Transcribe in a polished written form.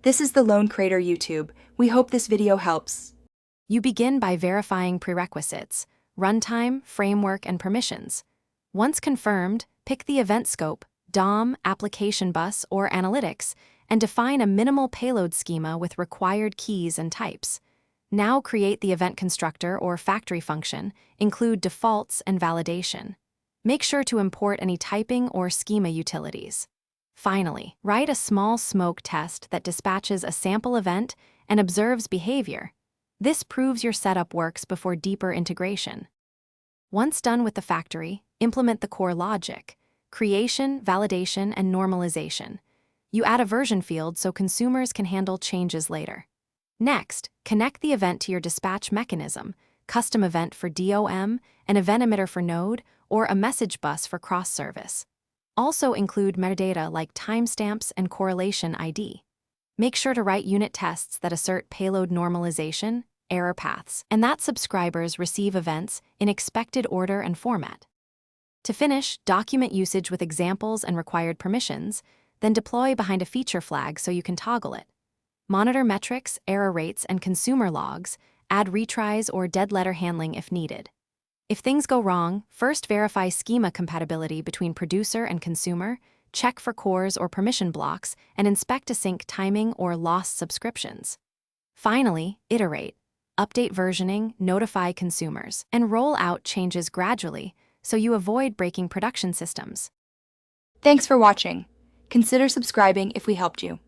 This is the Lone Creator YouTube. We hope this video helps. You begin by verifying prerequisites, runtime, framework, and permissions. Once confirmed, pick the event scope, DOM, application bus, or analytics, and define a minimal payload schema with required keys and types. Now create the event constructor or factory function, include defaults and validation. Make sure to import any typing or schema utilities. Finally, write a small smoke test that dispatches a sample event and observes behavior. This proves your setup works before deeper integration. Once done with the factory, implement the core logic: creation, validation, and normalization. You add a version field so consumers can handle changes later. Next, connect the event to your dispatch mechanism: custom event for DOM, an event emitter for Node, or a message bus for cross-service. Also include metadata like timestamps and correlation ID. Make sure to write unit tests that assert payload normalization, error paths, and that subscribers receive events in expected order and format. To finish, document usage with examples and required permissions, then deploy behind a feature flag so you can toggle it. Monitor metrics, error rates, and consumer logs, add retries or dead letter handling if needed. If things go wrong, first verify schema compatibility between producer and consumer, check for cores or permission blocks, and inspect async timing or lost subscriptions. Finally, iterate. Update versioning, notify consumers, and roll out changes gradually so you avoid breaking production systems. Thanks for watching. Consider subscribing if we helped you.